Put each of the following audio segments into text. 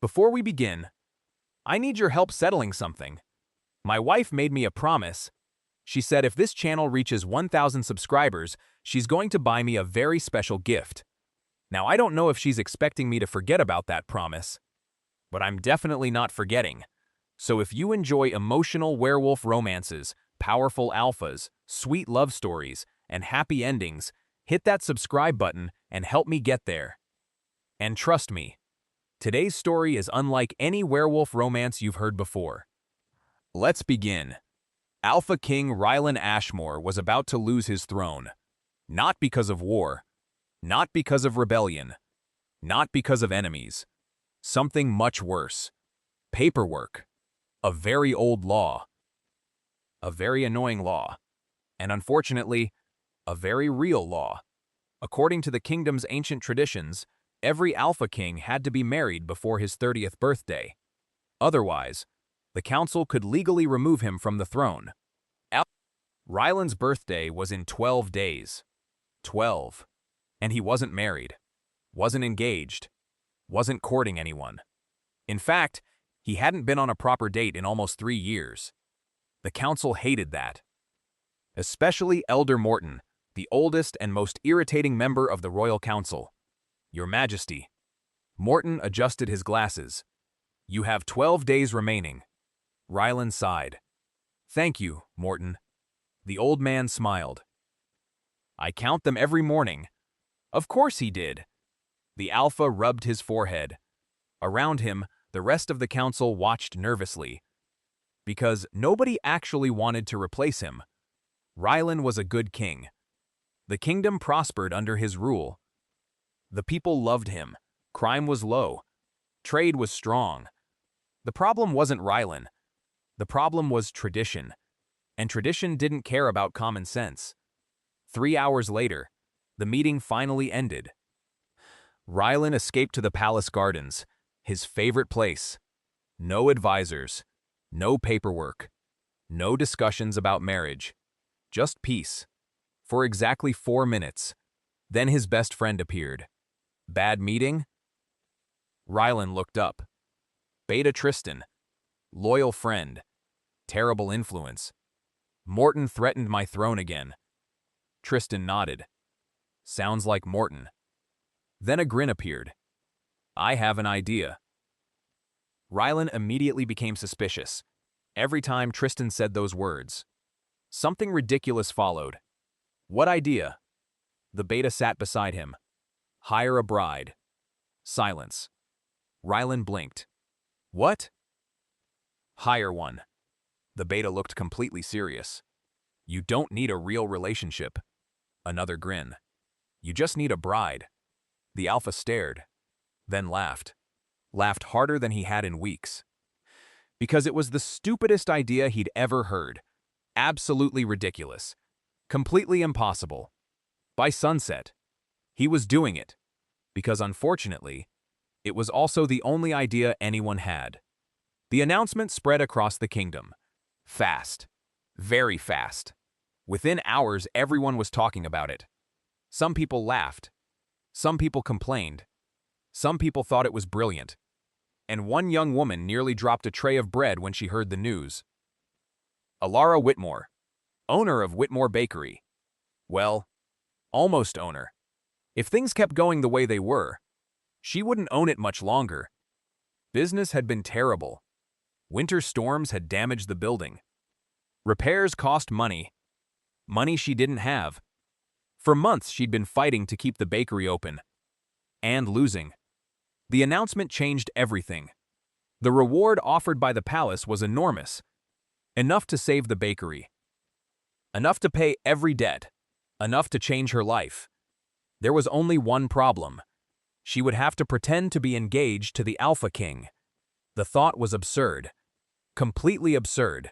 Before we begin, I need your help settling something. My wife made me a promise. She said if this channel reaches 1,000 subscribers, she's going to buy me a very special gift. Now, I don't know if she's expecting me to forget about that promise, but I'm definitely not forgetting. So if you enjoy emotional werewolf romances, powerful alphas, sweet love stories, and happy endings, hit that subscribe button and help me get there. And trust me, today's story is unlike any werewolf romance you've heard before. Let's begin. Alpha King Rylan Ashmoor was about to lose his throne. Not because of war, not because of rebellion, not because of enemies. Something much worse. Paperwork. A very old law. A very annoying law. And unfortunately, a very real law. According to the kingdom's ancient traditions, every Alpha King had to be married before his 30th birthday. Otherwise, the council could legally remove him from the throne. Rylan's birthday was in 12 days. 12. And he wasn't married, wasn't engaged, wasn't courting anyone. In fact, he hadn't been on a proper date in almost 3 years. The council hated that. Especially Elder Morton, the oldest and most irritating member of the royal council. Your Majesty. Morton adjusted his glasses. You have 12 days remaining. Rylan sighed. Thank you, Morton. The old man smiled. I count them every morning. Of course he did. The Alpha rubbed his forehead. Around him, the rest of the council watched nervously. Because nobody actually wanted to replace him. Rylan was a good king. The kingdom prospered under his rule. The people loved him. Crime was low. Trade was strong. The problem wasn't Rylan. The problem was tradition. And tradition didn't care about common sense. 3 hours later, the meeting finally ended. Rylan escaped to the palace gardens, his favorite place. No advisors, no paperwork, no discussions about marriage, just peace. For exactly 4 minutes. Then his best friend appeared. Bad meeting? Rylan looked up. Beta Tristan. Loyal friend. Terrible influence. Morton threatened my throne again. Tristan nodded. Sounds like Morton. Then a grin appeared. I have an idea. Rylan immediately became suspicious. Every time Tristan said those words, something ridiculous followed. What idea? The beta sat beside him. Hire a bride. Silence. Rylan blinked. What? Hire one. The beta looked completely serious. You don't need a real relationship. Another grin. You just need a bride. The Alpha stared, then laughed. Laughed harder than he had in weeks. Because it was the stupidest idea he'd ever heard. Absolutely ridiculous. Completely impossible. By sunset, he was doing it. Because unfortunately, it was also the only idea anyone had. The announcement spread across the kingdom. Fast. Very fast. Within hours, everyone was talking about it. Some people laughed. Some people complained. Some people thought it was brilliant. And one young woman nearly dropped a tray of bread when she heard the news. Elara Whitmore, owner of Whitmore Bakery. Well, almost owner. If things kept going the way they were, she wouldn't own it much longer. Business had been terrible. Winter storms had damaged the building. Repairs cost money. Money she didn't have. For months she'd been fighting to keep the bakery open. And losing. The announcement changed everything. The reward offered by the palace was enormous. Enough to save the bakery. Enough to pay every debt. Enough to change her life. There was only one problem. She would have to pretend to be engaged to the Alpha King. The thought was absurd. Completely absurd.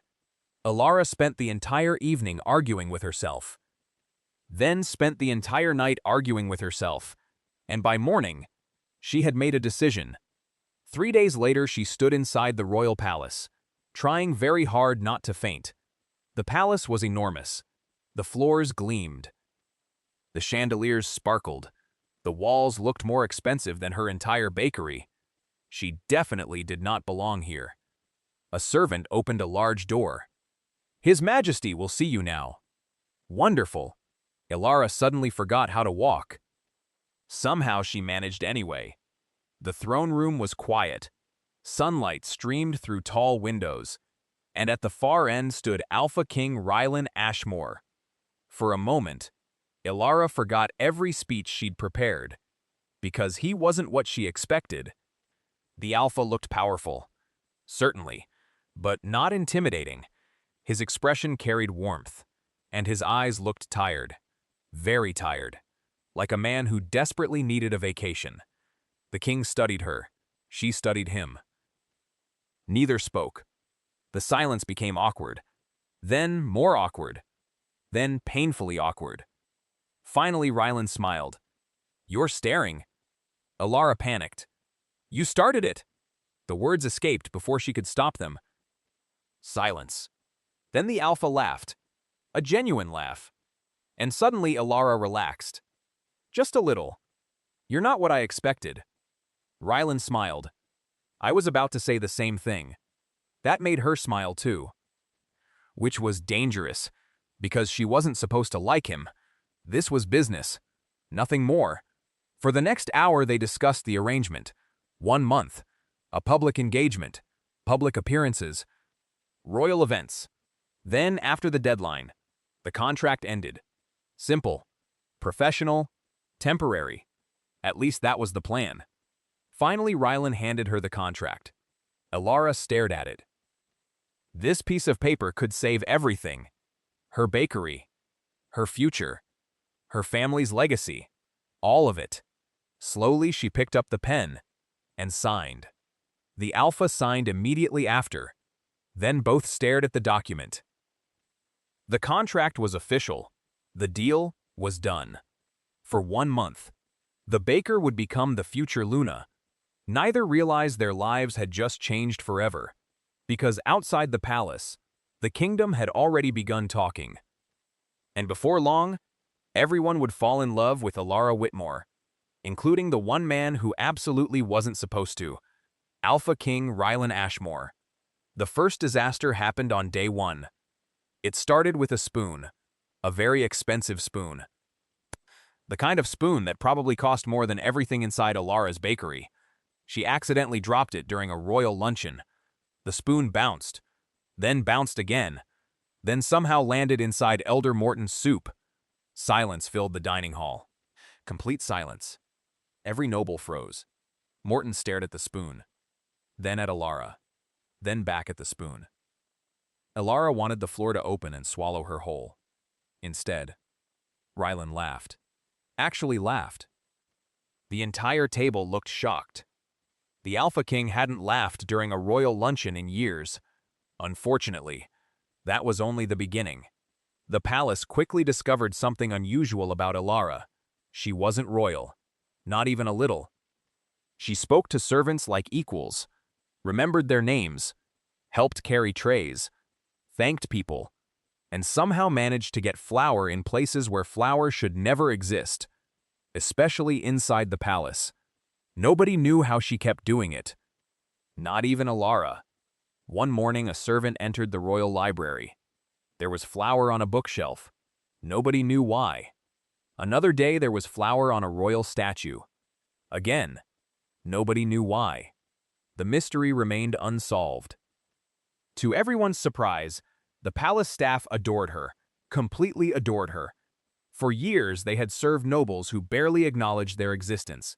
Elara spent the entire evening arguing with herself. Then spent the entire night arguing with herself. And by morning, she had made a decision. 3 days later, she stood inside the royal palace, trying very hard not to faint. The palace was enormous. The floors gleamed. The chandeliers sparkled. The walls looked more expensive than her entire bakery. She definitely did not belong here. A servant opened a large door. "His Majesty will see you now." Wonderful. Elara suddenly forgot how to walk. Somehow she managed anyway. The throne room was quiet. Sunlight streamed through tall windows, and at the far end stood Alpha King Rylan Ashmoor. For a moment, Elara forgot every speech she'd prepared, because he wasn't what she expected. The Alpha looked powerful, certainly, but not intimidating. His expression carried warmth, and his eyes looked tired, very tired, like a man who desperately needed a vacation. The king studied her. She studied him. Neither spoke. The silence became awkward, then more awkward, then painfully awkward. Finally, Rylan smiled. "You're staring." Elara panicked. "You started it." The words escaped before she could stop them. Silence. Then the Alpha laughed. A genuine laugh. And suddenly Elara relaxed. Just a little. "You're not what I expected." Rylan smiled. I was about to say the same thing. That made her smile too. Which was dangerous, because she wasn't supposed to like him. This was business. Nothing more. For the next hour they discussed the arrangement. 1 month. A public engagement. Public appearances. Royal events. Then, after the deadline, the contract ended. Simple. Professional. Temporary. At least that was the plan. Finally, Rylan handed her the contract. Elara stared at it. This piece of paper could save everything. Her bakery. Her future. Her family's legacy. All of it. Slowly, she picked up the pen and signed. The Alpha signed immediately after. Then both stared at the document. The contract was official. The deal was done. For 1 month. The baker would become the future Luna. Neither realized their lives had just changed forever, because outside the palace, the kingdom had already begun talking. And before long, everyone would fall in love with Elara Whitmore, including the one man who absolutely wasn't supposed to, Alpha King Rylan Ashmoor. The first disaster happened on day 1. It started with a spoon, a very expensive spoon. The kind of spoon that probably cost more than everything inside Elara's bakery. She accidentally dropped it during a royal luncheon. The spoon bounced, then bounced again, then somehow landed inside Elder Morton's soup. Silence filled the dining hall. Complete silence. Every noble froze. Morton stared at the spoon, then at Elara, then back at the spoon. Elara wanted the floor to open and swallow her whole. Instead, Rylan laughed. Actually laughed. The entire table looked shocked. The Alpha King hadn't laughed during a royal luncheon in years. Unfortunately, that was only the beginning. The palace quickly discovered something unusual about Elara. She wasn't royal, not even a little. She spoke to servants like equals, remembered their names, helped carry trays, thanked people, and somehow managed to get flour in places where flour should never exist, especially inside the palace. Nobody knew how she kept doing it. Not even Elara. One morning, a servant entered the royal library. There was flour on a bookshelf. Nobody knew why. Another day, there was flour on a royal statue. Again, nobody knew why. The mystery remained unsolved. To everyone's surprise, the palace staff adored her, completely adored her. For years, they had served nobles who barely acknowledged their existence.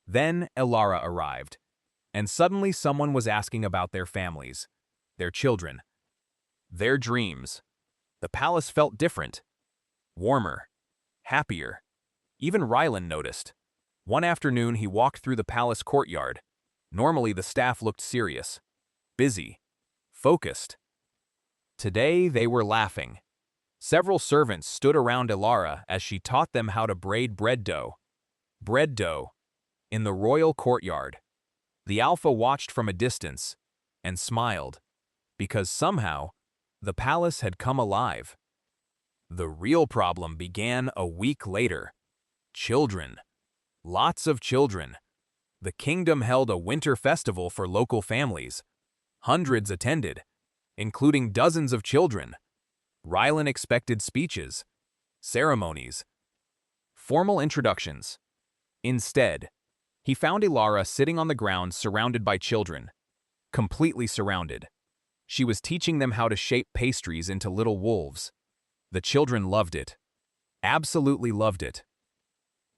Then Elara arrived, and suddenly someone was asking about their families, their children, their dreams. The palace felt different, warmer, happier. Even Rylan noticed. One afternoon, he walked through the palace courtyard. Normally, the staff looked serious, busy, focused. Today, they were laughing. Several servants stood around Elara as she taught them how to braid bread dough. Bread dough. In the royal courtyard. The Alpha watched from a distance and smiled, because somehow the palace had come alive. The real problem began a week later. Children. Lots of children. The kingdom held a winter festival for local families. Hundreds attended, including dozens of children. Rylan expected speeches, ceremonies, formal introductions. Instead, he found Elara sitting on the ground surrounded by children, completely surrounded. She was teaching them how to shape pastries into little wolves. The children loved it. Absolutely loved it.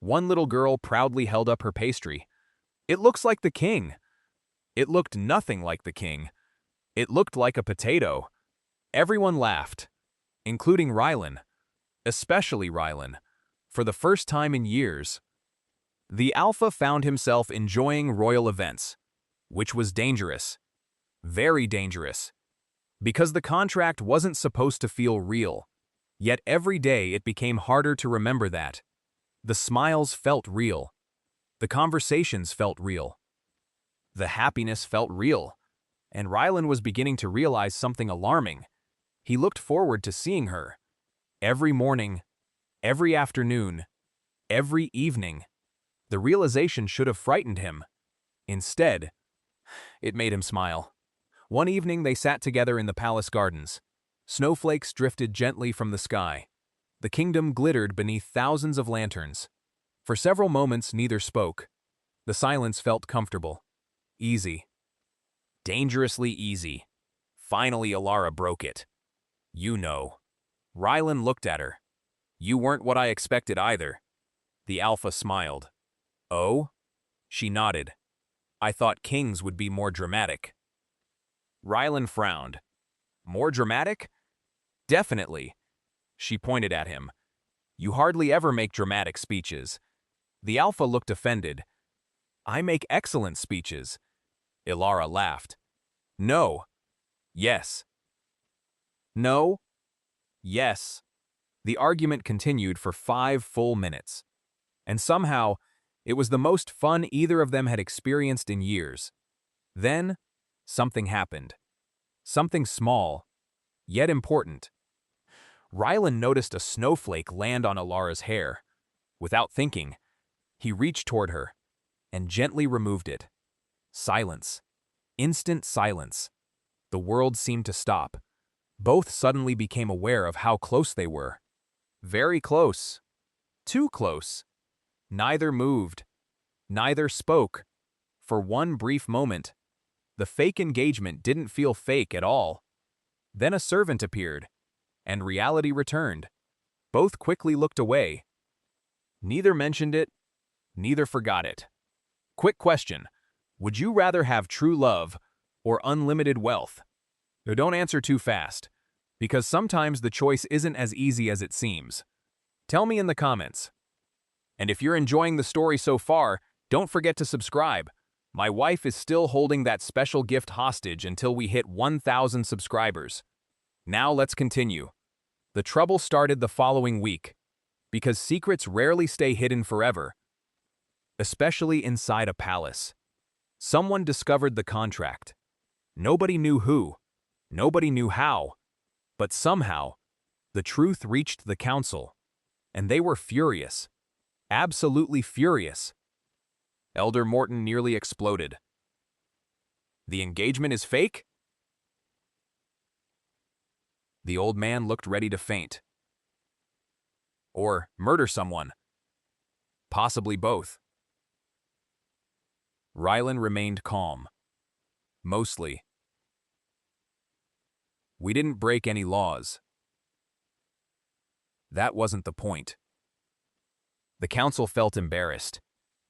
One little girl proudly held up her pastry. "It looks like the king." It looked nothing like the king. It looked like a potato. Everyone laughed, including Rylan, especially Rylan, for the first time in years. The Alpha found himself enjoying royal events, which was dangerous, very dangerous, because the contract wasn't supposed to feel real. Yet every day it became harder to remember that. The smiles felt real. The conversations felt real. The happiness felt real. And Rylan was beginning to realize something alarming. He looked forward to seeing her. Every morning, every afternoon, every evening. The realization should have frightened him. Instead, it made him smile. One evening they sat together in the palace gardens. Snowflakes drifted gently from the sky. The kingdom glittered beneath thousands of lanterns. For several moments neither spoke. The silence felt comfortable. Easy. Dangerously easy. Finally Elara broke it. "You know." Rylan looked at her. "You weren't what I expected either." The Alpha smiled. "Oh?" She nodded. "I thought kings would be more dramatic." Rylan frowned. "More dramatic?" "Definitely." She pointed at him. "You hardly ever make dramatic speeches." The Alpha looked offended. "I make excellent speeches." Elara laughed. "No." "Yes." "No." "Yes." The argument continued for 5 full minutes. And somehow, it was the most fun either of them had experienced in years. Then, something happened. Something small, yet important. Rylan noticed a snowflake land on Elara's hair. Without thinking, he reached toward her and gently removed it. Silence. Instant silence. The world seemed to stop. Both suddenly became aware of how close they were. Very close. Too close. Neither moved. Neither spoke. For one brief moment, the fake engagement didn't feel fake at all. Then a servant appeared, and reality returned. Both quickly looked away. Neither mentioned it, neither forgot it. Quick question. Would you rather have true love or unlimited wealth? Now don't answer too fast, because sometimes the choice isn't as easy as it seems. Tell me in the comments. And if you're enjoying the story so far, don't forget to subscribe. My wife is still holding that special gift hostage until we hit 1,000 subscribers. Now let's continue. The trouble started the following week, because secrets rarely stay hidden forever, especially inside a palace. Someone discovered the contract. Nobody knew who, nobody knew how, but somehow, the truth reached the council, and they were furious. Absolutely furious. Elder Morton nearly exploded. The engagement is fake? The old man looked ready to faint. Or murder someone. Possibly both. Rylan remained calm. Mostly. We didn't break any laws. That wasn't the point. The council felt embarrassed,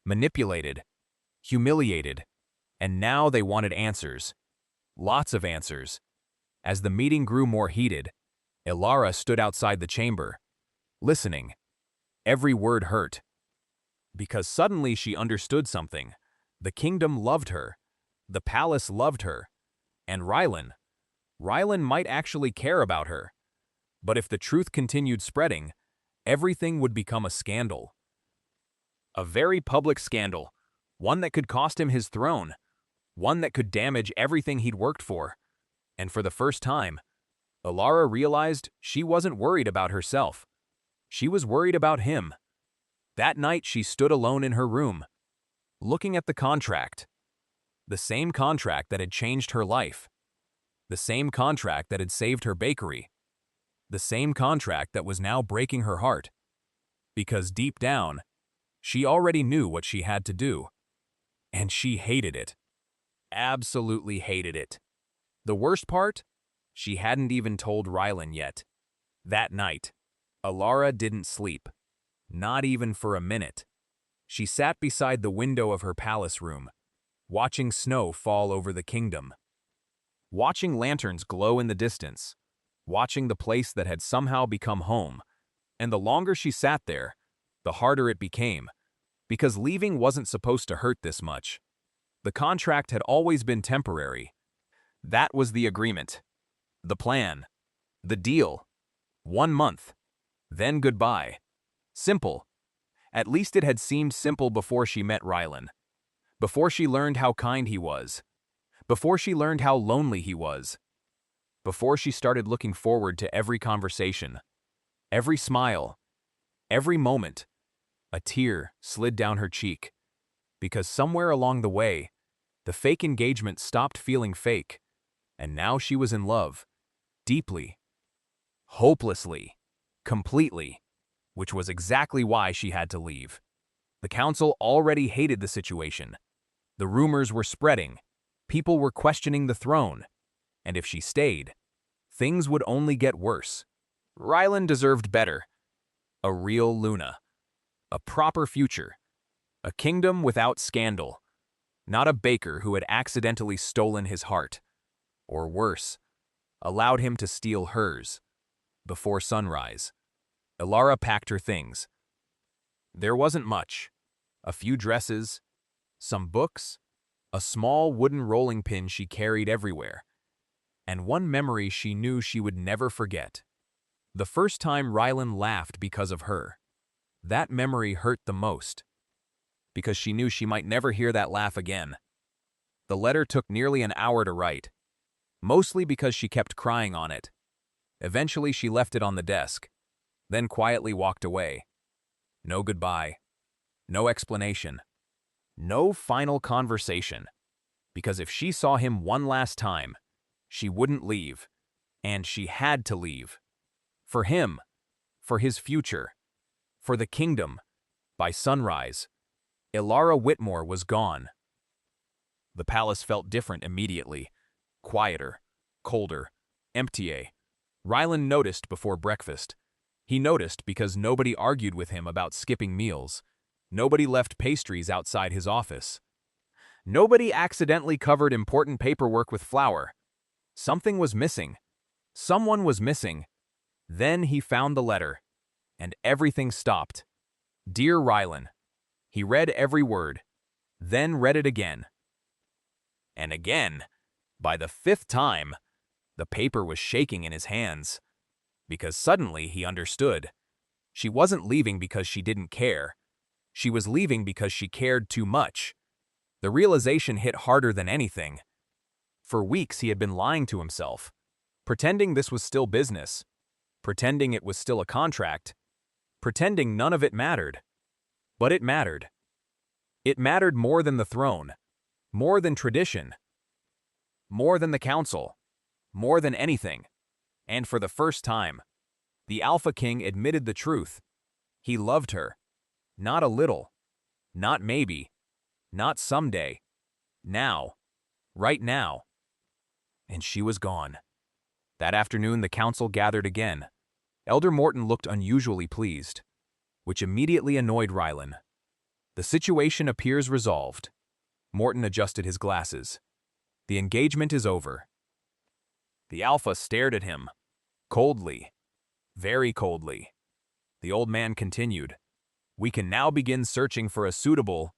manipulated, humiliated, and now they wanted answers. Lots of answers. As the meeting grew more heated, Elara stood outside the chamber, listening. Every word hurt. Because suddenly she understood something. The kingdom loved her. The palace loved her. And Rylan might actually care about her. But if the truth continued spreading, everything would become a scandal. A very public scandal. One that could cost him his throne. One that could damage everything he'd worked for. And for the first time, Elara realized she wasn't worried about herself. She was worried about him. That night she stood alone in her room. looking at the contract. The same contract that had changed her life. The same contract that had saved her bakery. The same contract that was now breaking her heart. Because deep down, she already knew what she had to do. And she hated it. Absolutely hated it. The worst part? She hadn't even told Rylan yet. That night, Elara didn't sleep. Not even for a minute. She sat beside the window of her palace room, watching snow fall over the kingdom. Watching lanterns glow in the distance. Watching the place that had somehow become home. And the longer she sat there, the harder it became, because leaving wasn't supposed to hurt this much. The contract had always been temporary. That was the agreement. The plan. The deal. 1 month. Then goodbye. Simple. At least it had seemed simple before she met Rylan. Before she learned how kind he was. Before she learned how lonely he was. Before she started looking forward to every conversation. Every smile. Every moment. A tear slid down her cheek. Because somewhere along the way, the fake engagement stopped feeling fake. And now she was in love. Deeply. Hopelessly. Completely. Which was exactly why she had to leave. The council already hated the situation. The rumors were spreading. People were questioning the throne. And if she stayed, things would only get worse. Rylan deserved better. A real Luna. A proper future. A kingdom without scandal. Not a baker who had accidentally stolen his heart. Or worse, allowed him to steal hers. Before sunrise, Elara packed her things. There wasn't much. A few dresses, some books, a small wooden rolling pin she carried everywhere, and one memory she knew she would never forget. The first time Rylan laughed because of her. That memory hurt the most, because she knew she might never hear that laugh again. The letter took nearly an hour to write, mostly because she kept crying on it. Eventually she left it on the desk, then quietly walked away. No goodbye. No explanation. No final conversation. Because if she saw him one last time, she wouldn't leave. And she had to leave. For him. For his future. For the kingdom. By sunrise, Elara Whitmore was gone. The palace felt different immediately. Quieter. Colder. Emptier. Rylan noticed before breakfast. He noticed because nobody argued with him about skipping meals. Nobody left pastries outside his office. Nobody accidentally covered important paperwork with flour. Something was missing. Someone was missing. Then he found the letter, and everything stopped. Dear Rylan. He read every word, then read it again. And again. By the 5th time, the paper was shaking in his hands. Because suddenly he understood. She wasn't leaving because she didn't care. She was leaving because she cared too much. The realization hit harder than anything. For weeks he had been lying to himself, pretending this was still business, pretending it was still a contract, pretending none of it mattered. But it mattered. It mattered more than the throne, more than tradition, more than the council, more than anything. And for the first time, the Alpha King admitted the truth. He loved her. Not a little. Not maybe. Not someday. Now. Right now. And she was gone. That afternoon the council gathered again. Elder Morton looked unusually pleased, which immediately annoyed Rylan. The situation appears resolved. Morton adjusted his glasses. The engagement is over. The Alpha stared at him. Coldly. Very coldly. The old man continued. We can now begin searching for a suitable...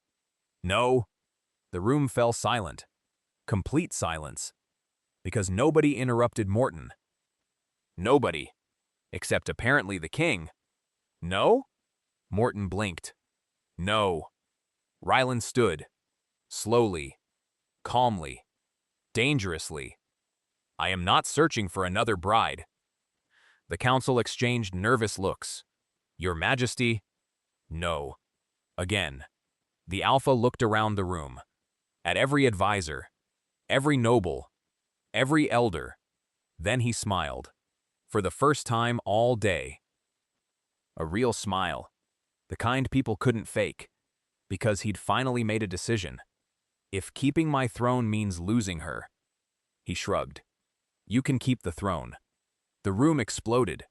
No. The room fell silent. Complete silence. Because nobody interrupted Morton. Nobody. Except apparently the king. No? Morton blinked. No. Rylan stood. Slowly. Calmly. Dangerously. I am not searching for another bride. The council exchanged nervous looks. Your Majesty? No. Again. The Alpha looked around the room, at every advisor, every noble, every elder. Then he smiled, for the first time all day. A real smile, the kind people couldn't fake, because he'd finally made a decision. If keeping my throne means losing her, he shrugged. You can keep the throne. The room exploded.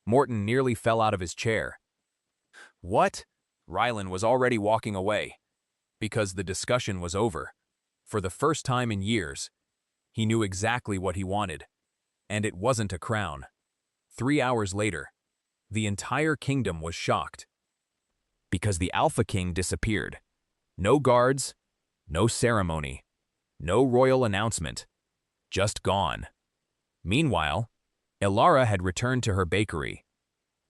Morton nearly fell out of his chair. What? Rylan was already walking away, because the discussion was over. For the first time in years, he knew exactly what he wanted, and it wasn't a crown. 3 hours later, the entire kingdom was shocked, because the Alpha King disappeared. No guards, no ceremony, no royal announcement, just gone. Meanwhile, Elara had returned to her bakery.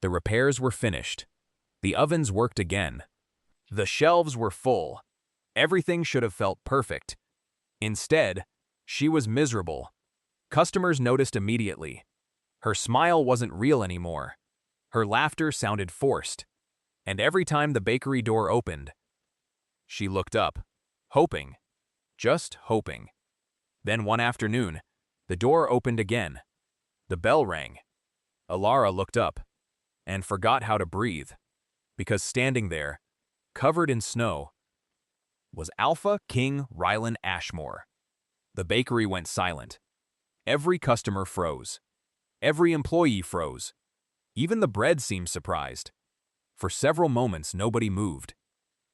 The repairs were finished. The ovens worked again. The shelves were full. Everything should have felt perfect. Instead, she was miserable. Customers noticed immediately. Her smile wasn't real anymore. Her laughter sounded forced. And every time the bakery door opened, she looked up, hoping, just hoping. Then one afternoon, the door opened again. The bell rang. Elara looked up and forgot how to breathe, because standing there, covered in snow, was Alpha King Rylan Ashmoor. The bakery went silent. Every customer froze. Every employee froze. Even the bread seemed surprised. For several moments, nobody moved.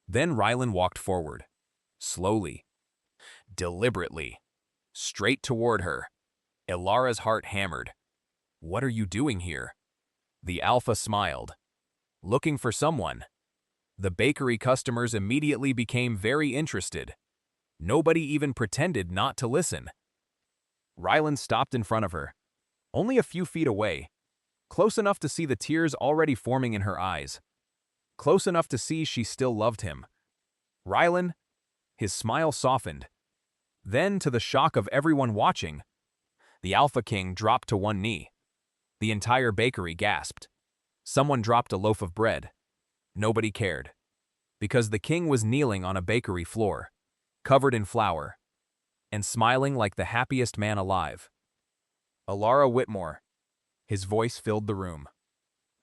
Then Rylan walked forward, slowly, deliberately, straight toward her. Elara's heart hammered. What are you doing here? The Alpha smiled. Looking for someone. The bakery customers immediately became very interested. Nobody even pretended not to listen. Rylan stopped in front of her, only a few feet away, close enough to see the tears already forming in her eyes, close enough to see she still loved him. Rylan, his smile softened. Then, to the shock of everyone watching, the Alpha King dropped to one knee. The entire bakery gasped. Someone dropped a loaf of bread. Nobody cared, because the king was kneeling on a bakery floor, covered in flour, and smiling like the happiest man alive. Elara Whitmore. His voice filled the room.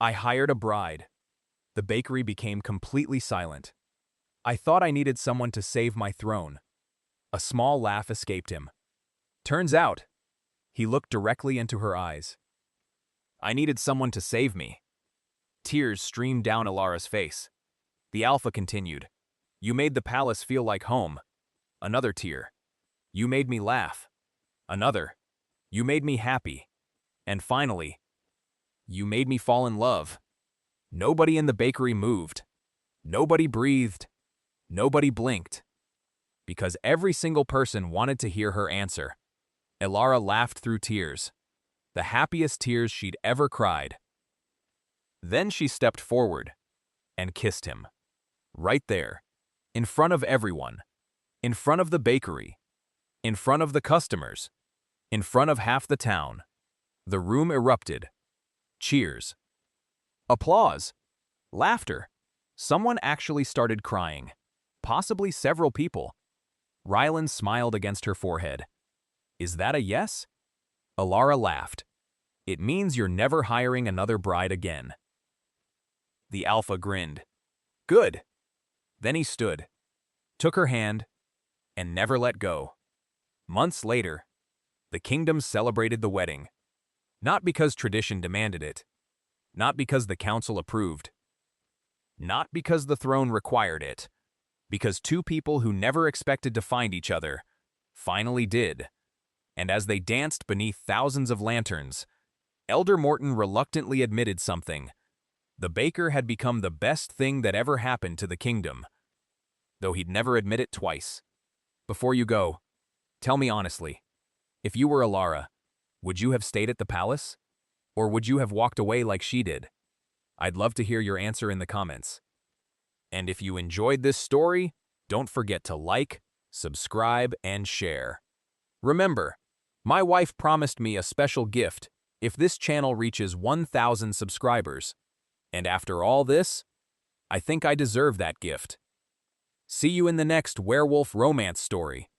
I hired a bride. The bakery became completely silent. I thought I needed someone to save my throne. A small laugh escaped him. Turns out, he looked directly into her eyes. I needed someone to save me. Tears streamed down Elara's face. The Alpha continued. You made the palace feel like home. Another tear. You made me laugh. Another. You made me happy. And finally, you made me fall in love. Nobody in the bakery moved. Nobody breathed. Nobody blinked. Because every single person wanted to hear her answer. Elara laughed through tears. The happiest tears she'd ever cried. Then she stepped forward and kissed him. Right there, in front of everyone, in front of the bakery, in front of the customers, in front of half the town. The room erupted. Cheers. Applause. Laughter. Someone actually started crying. Possibly several people. Rylan smiled against her forehead. Is that a yes? Elara laughed. It means you're never hiring another bride again. The Alpha grinned. Good. Then he stood, took her hand, and never let go. Months later, the kingdom celebrated the wedding. Not because tradition demanded it. Not because the council approved. Not because the throne required it. Because two people who never expected to find each other finally did. And as they danced beneath thousands of lanterns, Elder Morton reluctantly admitted something. The baker had become the best thing that ever happened to the kingdom, though he'd never admit it twice. Before you go, tell me honestly, if you were Elara, would you have stayed at the palace? Or would you have walked away like she did? I'd love to hear your answer in the comments. And if you enjoyed this story, don't forget to like, subscribe, and share. Remember, my wife promised me a special gift if this channel reaches 1,000 subscribers. And after all this, I think I deserve that gift. See you in the next werewolf romance story.